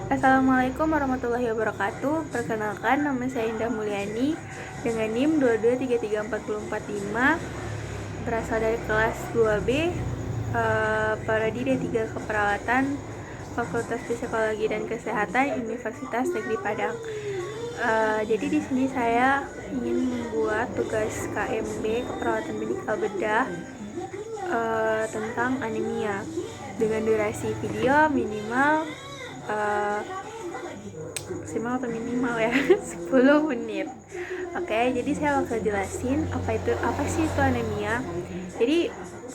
Assalamualaikum warahmatullahi wabarakatuh. Perkenalkan, nama saya Indah Mulyani dengan NIM 2233445, berasal dari kelas 2B, prodi D3 Keperawatan, Fakultas Psikologi dan Kesehatan, Universitas Negeri Padang. Jadi di sini saya ingin membuat tugas KMB Keperawatan Medikal Bedah tentang anemia dengan durasi video minimal maksimal atau minimal ya 10 menit. Oke, jadi saya bakal jelasin apa sih itu anemia. Jadi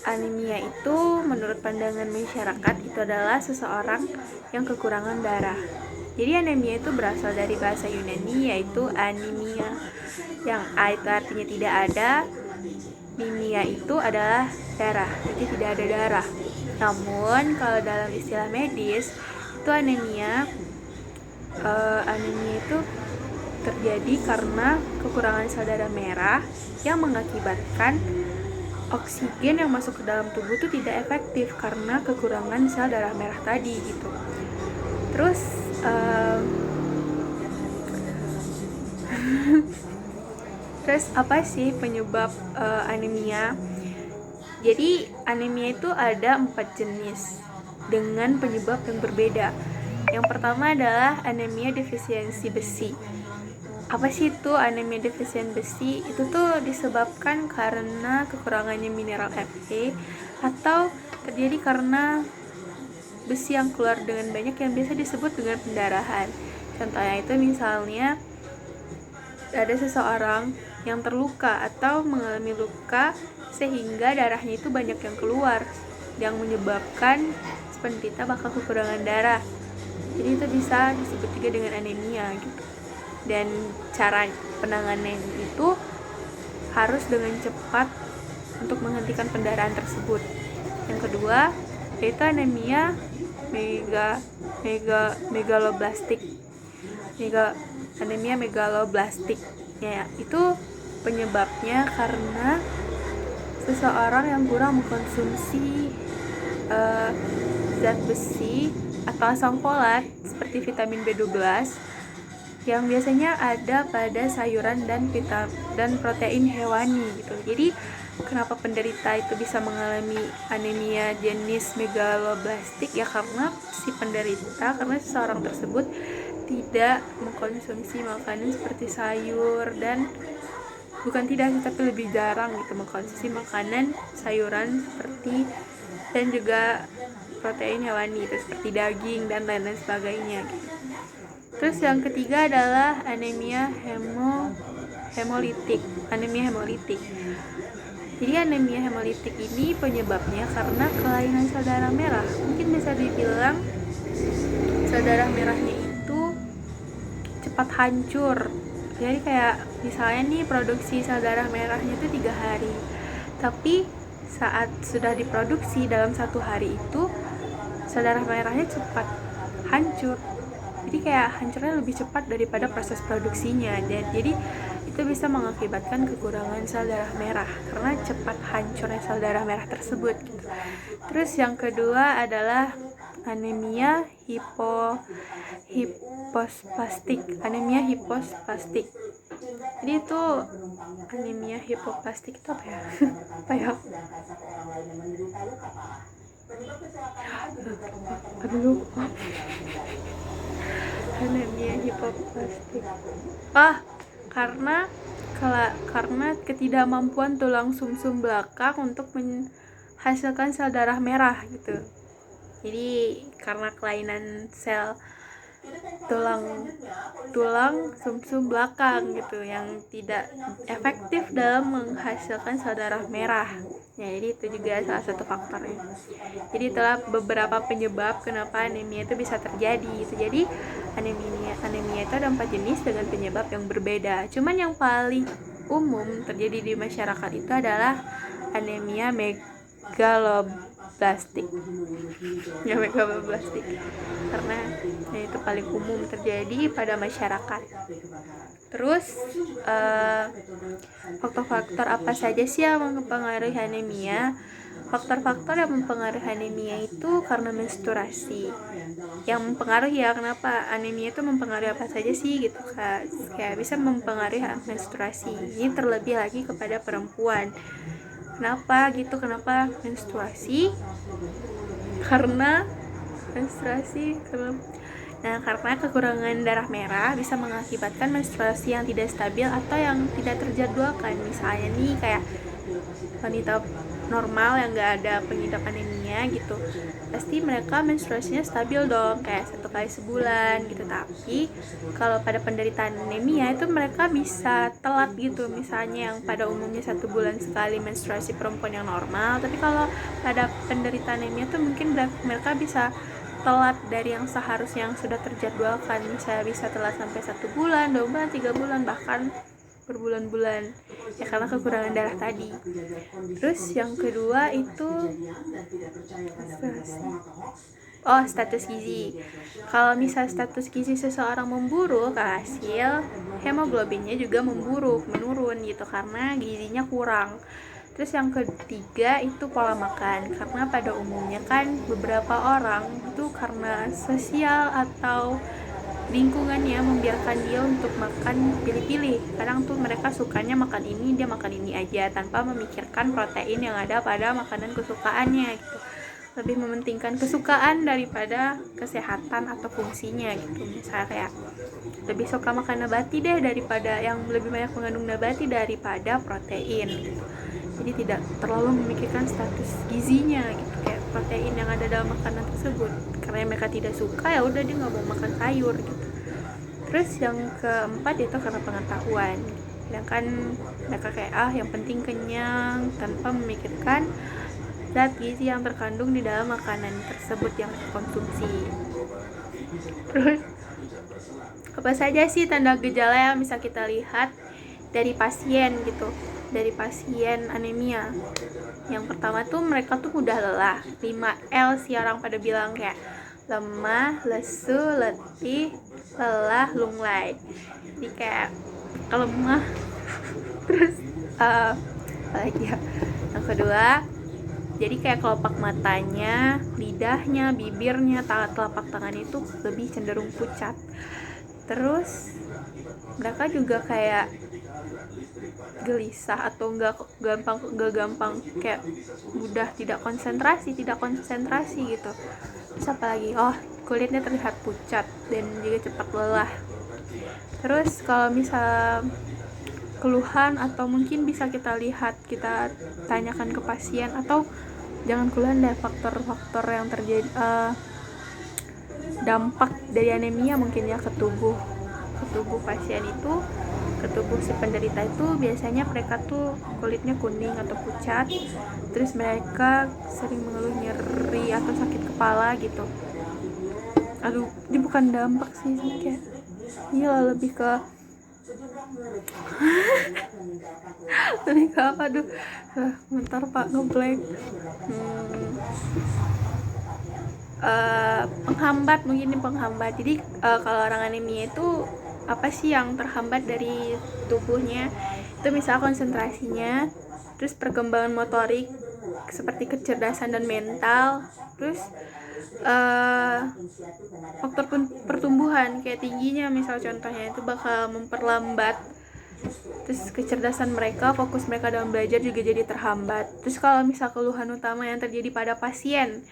anemia itu menurut pandangan masyarakat itu adalah seseorang yang kekurangan darah. Jadi anemia itu berasal dari bahasa Yunani yaitu anemia, yang A itu artinya tidak ada, mimia itu adalah darah, jadi tidak ada darah. Namun kalau dalam istilah medis itu anemia itu terjadi karena kekurangan sel darah merah yang mengakibatkan oksigen yang masuk ke dalam tubuh itu tidak efektif karena kekurangan sel darah merah tadi gitu. Terus terus apa sih penyebab anemia? Jadi anemia itu ada 4 jenis dengan penyebab yang berbeda. Yang pertama adalah anemia defisiensi besi. Apa sih itu anemia defisiensi besi? Itu tuh disebabkan karena kekurangannya mineral Fe atau terjadi karena besi yang keluar dengan banyak yang biasa disebut dengan pendarahan. Contohnya itu misalnya ada seseorang yang terluka atau mengalami luka sehingga darahnya itu banyak yang keluar yang menyebabkan penderita bakal kekurangan darah. Jadi itu bisa disebut juga dengan anemia gitu. Dan cara penanganan itu harus dengan cepat untuk menghentikan pendarahan tersebut. Yang kedua yaitu anemia megaloblastik. Anemia megaloblastik ya, itu penyebabnya karena seseorang yang kurang mengkonsumsi zat besi atau asam folat seperti vitamin B12 yang biasanya ada pada sayuran dan protein hewani gitu. Jadi kenapa penderita itu bisa mengalami anemia jenis megaloblastik ya, karena seseorang tersebut tidak mengkonsumsi makanan seperti sayur dan tapi lebih jarang gitu mengkonsumsi makanan sayuran seperti dan juga protein hewani itu seperti daging dan lain-lain sebagainya gitu. Terus yang ketiga adalah anemia hemolitik. Jadi anemia hemolitik ini penyebabnya karena kelainan sel darah merah. Mungkin bisa dibilang sel darah merahnya itu cepat hancur. Jadi kayak misalnya nih produksi sel darah merahnya itu 3 hari, tapi saat sudah diproduksi dalam 1 hari itu sel darah merahnya cepat hancur. Jadi kayak hancurnya lebih cepat daripada proses produksinya. Jadi itu bisa mengakibatkan kekurangan sel darah merah karena cepat hancurnya sel darah merah tersebut gitu. Terus yang kedua adalah anemia anemia hipospastik. Jadi itu anemia hipospastik itu apa ya? Anemia hipospastik. Karena ketidakmampuan tulang sumsum belakang untuk menghasilkan sel darah merah gitu. Jadi karena kelainan sel tulang sumsum belakang gitu yang tidak efektif dalam menghasilkan sel darah merah. Ya, jadi itu juga salah satu faktornya. Jadi itulah beberapa penyebab kenapa anemia itu bisa terjadi gitu. Jadi anemia itu ada 4 jenis dengan penyebab yang berbeda. Cuman yang paling umum terjadi di masyarakat itu adalah anemia megaloblastik karena itu paling umum terjadi pada masyarakat. Terus faktor-faktor apa saja sih yang mempengaruhi anemia? Faktor-faktor yang mempengaruhi anemia itu karena menstruasi. Yang mempengaruhi ya, kenapa anemia itu mempengaruhi apa saja sih gitu, kayak bisa mempengaruhi menstruasi. Ini terlebih lagi kepada perempuan. Kenapa gitu? Kenapa menstruasi? Karena karena kekurangan darah merah bisa mengakibatkan menstruasi yang tidak stabil atau yang tidak terjadwalkan. Misalnya nih kayak wanita normal yang gak ada pengidap anemia gitu, pasti mereka menstruasinya stabil dong, kayak 1 kali sebulan gitu. Tapi kalau pada penderita anemia itu mereka bisa telat gitu, misalnya yang pada umumnya 1 bulan sekali menstruasi perempuan yang normal, tapi kalau pada penderita anemia tuh mungkin mereka bisa telat dari yang seharusnya yang sudah terjadwalkan. Misalnya bisa telat sampai 1 bulan, 2 bulan, 3 bulan, bahkan berbulan-bulan ya karena kekurangan darah tadi. Terus yang kedua itu status gizi. Kalau misal status gizi seseorang memburuk, hasil hemoglobinnya juga menurun gitu karena gizinya kurang. Terus yang ketiga itu pola makan, karena pada umumnya kan beberapa orang itu karena sosial atau lingkungannya membiarkan dia untuk makan pilih-pilih. Kadang tuh mereka sukanya makan ini, dia makan ini aja tanpa memikirkan protein yang ada pada makanan kesukaannya gitu. Lebih mementingkan kesukaan daripada kesehatan atau fungsinya gitu. Misalnya kayak lebih suka makan nabati deh daripada yang lebih banyak mengandung nabati daripada protein gitu. Jadi tidak terlalu memikirkan status gizinya gitu, kayak protein yang ada dalam makanan tersebut. Karena mereka tidak suka, ya udah dia nggak mau makan sayur gitu. Terus yang keempat itu karena pengetahuan. Sedangkan mereka kayak yang penting kenyang tanpa memikirkan zat gizi yang terkandung di dalam makanan tersebut yang dikonsumsi. Terus apa saja sih tanda gejala yang bisa kita lihat dari pasien gitu, dari pasien anemia? Yang pertama tuh mereka tuh mudah lelah. 5L sih orang pada bilang, kayak lemah, lesu, letih, lelah, lunglai. Jadi kayak lemah. Terus apalagi ya? Yang kedua, jadi kayak kelopak matanya, lidahnya, bibirnya, telapak tangan itu lebih cenderung pucat. Terus mereka juga kayak gelisah atau nggak gampang kayak mudah tidak konsentrasi gitu. Terus apalagi kulitnya terlihat pucat dan juga cepat lelah. Terus kalau misal keluhan atau mungkin bisa kita tanyakan ke pasien, atau jangan keluhan deh, faktor-faktor yang terjadi dampak dari anemia mungkin ya ke tubuh pasien itu, ke tubuh si penderita itu. Biasanya mereka tuh kulitnya kuning atau pucat, terus mereka sering mengeluh nyeri atau sakit kepala gitu. Ini bukan dampak sih, kayak lebih ke apa bentar pak, ngeblank. Penghambat. Jadi kalau orang anemia itu apa sih yang terhambat dari tubuhnya? Itu misal konsentrasinya, terus perkembangan motorik seperti kecerdasan dan mental, terus faktor pertumbuhan kayak tingginya misal contohnya itu bakal memperlambat. Terus kecerdasan mereka, fokus mereka dalam belajar juga jadi terhambat. Terus kalau misal keluhan utama yang terjadi pada pasien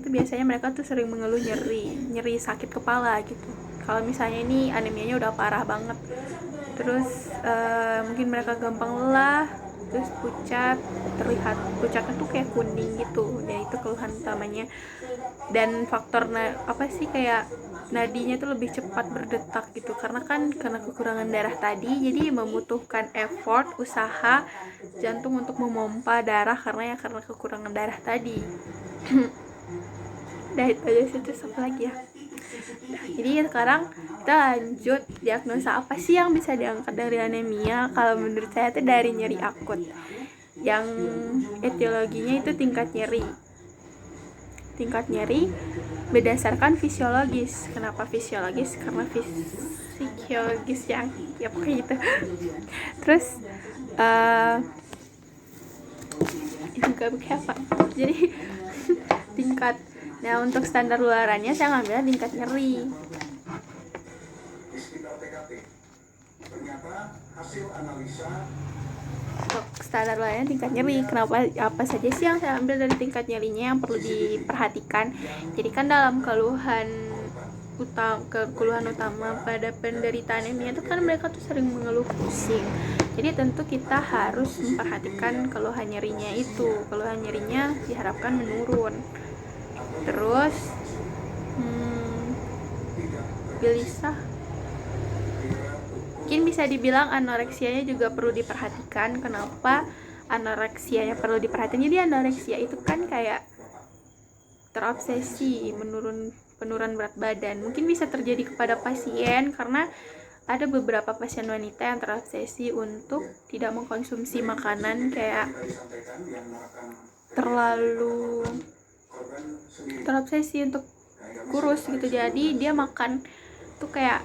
tuh biasanya mereka tuh sering mengeluh nyeri sakit kepala gitu. Kalau misalnya ini anemianya udah parah banget. Terus mungkin mereka gampang lelah, terus terlihat pucatnya tuh kayak kuning gitu. Ya itu keluhan utamanya. Dan faktor kayak nadinya tuh lebih cepat berdetak gitu, karena kekurangan darah tadi, jadi membutuhkan effort, usaha jantung untuk memompa darah karena kekurangan darah tadi. Udah itu aja sih. Terus apa lagi ya? Jadi sekarang kita lanjut diagnosa apa sih yang bisa diangkat dari anemia. Kalau menurut saya itu dari nyeri akut, yang etiologinya itu tingkat nyeri berdasarkan fisiologis. Kenapa fisiologis? Karena fisiologis ya pokoknya gitu. Terus juga kayak apa. Jadi tingkat. Nah, untuk standar luarannya saya ngambil tingkat nyeri. Untuk standar luarannya tingkat nyeri. Kenapa? Apa saja sih yang saya ambil dari tingkat nyerinya yang perlu diperhatikan? Jadi kan dalam keluhan utama pada penderita anemia itu kan mereka tuh sering mengeluh pusing. Jadi tentu kita harus memperhatikan keluhan nyerinya itu. Keluhan nyerinya diharapkan menurun. Terus gelisah, mungkin bisa dibilang anoreksianya juga perlu diperhatikan. Kenapa anoreksianya perlu diperhatikan? Jadi anoreksia itu kan kayak terobsesi penurunan berat badan. Mungkin bisa terjadi kepada pasien karena ada beberapa pasien wanita yang terobsesi untuk tidak mengkonsumsi makanan kayak terlalu terobsesi untuk kurus gitu. Jadi dia makan tuh kayak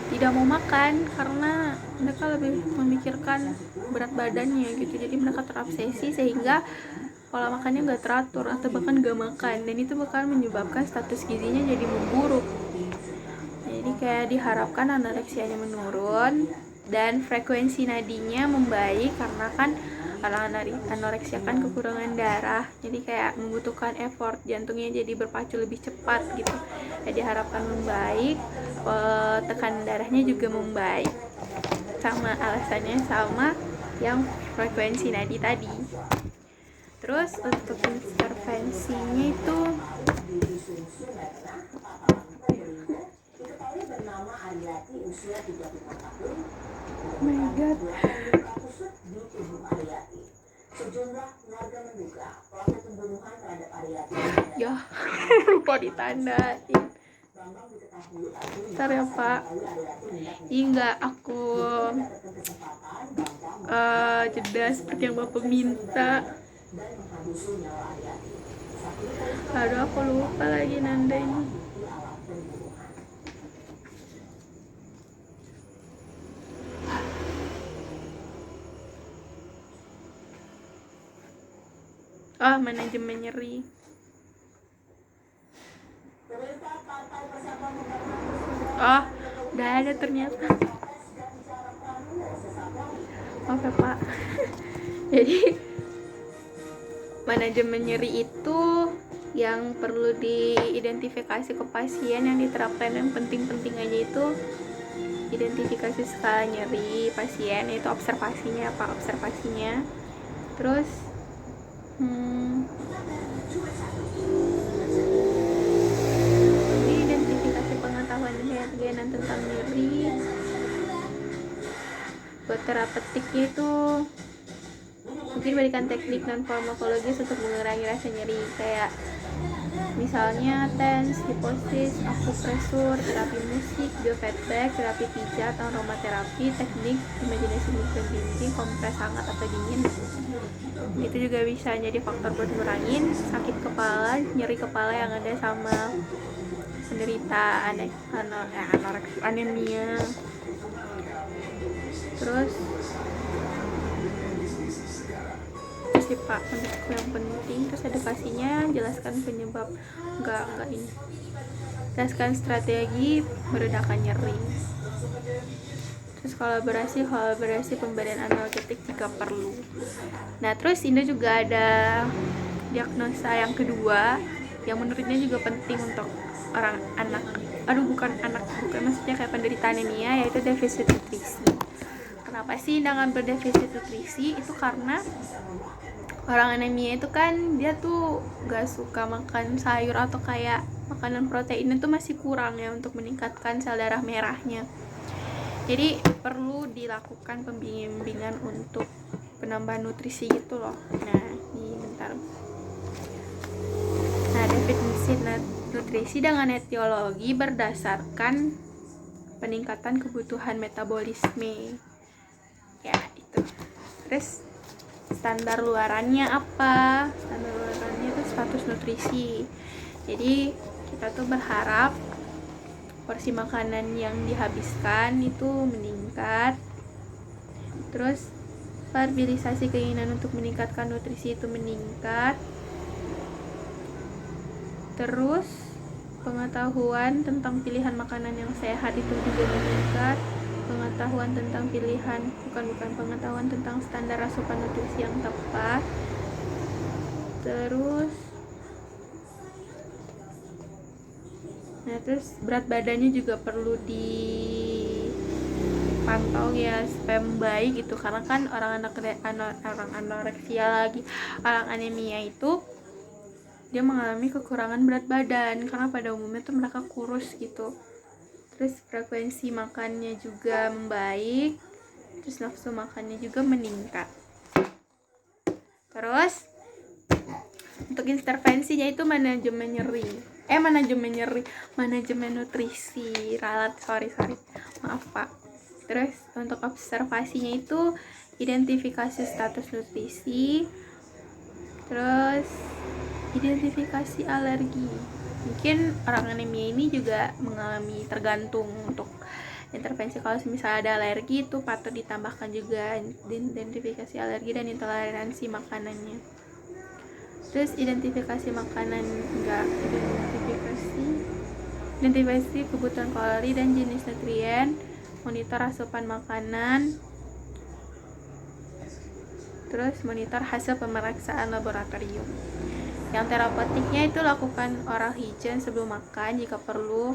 tidak mau makan karena mereka lebih memikirkan berat badannya gitu. Jadi mereka terobsesi sehingga pola makannya nggak teratur atau bahkan nggak makan, dan itu bahkan menyebabkan status gizinya jadi memburuk. Jadi kayak diharapkan anoreksianya menurun dan frekuensi nadinya membaik karena kan anoreksia kan kekurangan darah, jadi kayak membutuhkan effort, jantungnya jadi berpacu lebih cepat gitu. Jadi diharapkan membaik, tekanan darahnya juga membaik, sama alasannya sama yang frekuensi nadi tadi. Terus untuk intervensinya itu oh my god, ya lupa ditandain. Ntar ya Pak, enggak aku jeda seperti yang Bapak minta. Aduh, aku lupa lagi nandanya. Manajemen nyeri. Udah ada ternyata. Maaf ya Pak. Jadi manajemen nyeri itu yang perlu diidentifikasi ke pasien yang diterapkan. Yang penting-penting aja itu identifikasi skala nyeri pasien, itu observasinya. Terus identifikasi pengetahuan kegiatan tentang nyeri. Buat terapeutiknya itu mungkin berikan teknik non farmakologis untuk mengurangi rasa nyeri, kayak misalnya TENS, hiposis, akupresur, terapi musik, biofeedback, terapi pijat, aromaterapi, teknik imajinasi mikrobinti, kompres hangat atau dingin. Itu juga bisa jadi faktor buat ngurangin sakit kepala, nyeri kepala yang ada sama penderita anemia. Terus sih Pak, untuk yang penting terus edukasinya, jelaskan penyebab jelaskan strategi meredakan nyeri, terus kolaborasi pemberian analgetik jika perlu. Nah, terus Indah juga ada diagnosa yang kedua yang menurutnya juga penting untuk bukan maksudnya kayak penderita anemia, yaitu defisit nutrisi. Kenapa sih Indah ngambil defisit nutrisi? Itu karena orang anemia itu kan dia tuh gak suka makan sayur atau kayak makanan proteinnya tuh masih kurang ya untuk meningkatkan sel darah merahnya. Jadi perlu dilakukan pembimbingan untuk penambahan nutrisi gitu loh. Nah, ini bentar. Nah, definisi nutrisi dengan etiologi berdasarkan peningkatan kebutuhan metabolisme. Ya, itu. Terus standar luarannya apa? Standar luarannya itu status nutrisi. Jadi kita tuh berharap porsi makanan yang dihabiskan itu meningkat. Terus Variabilisasi keinginan untuk meningkatkan nutrisi itu meningkat. Terus pengetahuan tentang pilihan makanan yang sehat itu juga meningkat. Pengetahuan tentang pengetahuan tentang standar asupan nutrisi yang tepat. Terus berat badannya juga perlu dipantau ya supaya membaik gitu, karena kan orang anoreksia orang anemia itu dia mengalami kekurangan berat badan karena pada umumnya tuh mereka kurus gitu. Terus frekuensi makannya juga membaik, terus nafsu makannya juga meningkat. Terus untuk intervensinya itu manajemen nutrisi maaf Pak. Terus untuk observasinya itu identifikasi status nutrisi, terus identifikasi alergi. Mungkin orang anemia ini juga mengalami tergantung untuk intervensi. Kalau misalnya ada alergi itu patut ditambahkan juga identifikasi alergi dan intoleransi makanannya. Terus identifikasi kebutuhan kalori dan jenis nutrien, monitor asupan makanan, terus monitor hasil pemeriksaan laboratorium. Yang terapeutiknya itu lakukan oral hygiene sebelum makan, jika perlu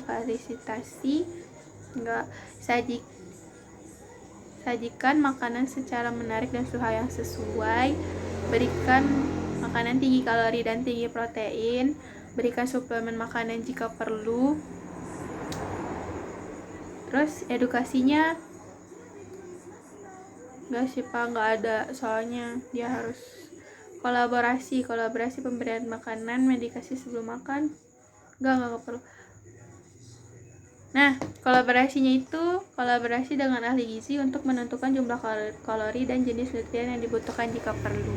sajikan makanan secara menarik dan suhu yang sesuai, berikan makanan tinggi kalori dan tinggi protein, berikan suplemen makanan jika perlu. Terus edukasinya nggak ada, soalnya dia harus kolaborasi pemberian makanan medikasi sebelum makan nggak perlu. Nah, kolaborasi dengan ahli gizi untuk menentukan jumlah kalori dan jenis nutrien yang dibutuhkan jika perlu.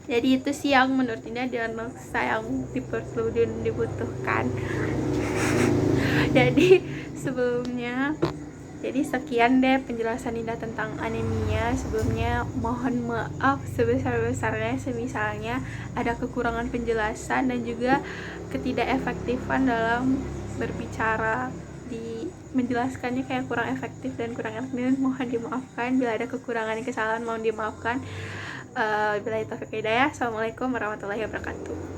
Jadi itu sih yang menurut Indah diagnosa yang dibutuhkan. Jadi sekian deh penjelasan Indah tentang anemia. Sebelumnya mohon maaf sebesar-besarnya misalnya ada kekurangan penjelasan dan juga ketidakefektifan dalam berbicara, menjelaskannya kayak kurang efektif dan kurang efektif. Mohon dimaafkan bila ada kekurangan dan kesalahan, mohon dimaafkan. Bila itu hidayah. Assalamualaikum warahmatullahi wabarakatuh.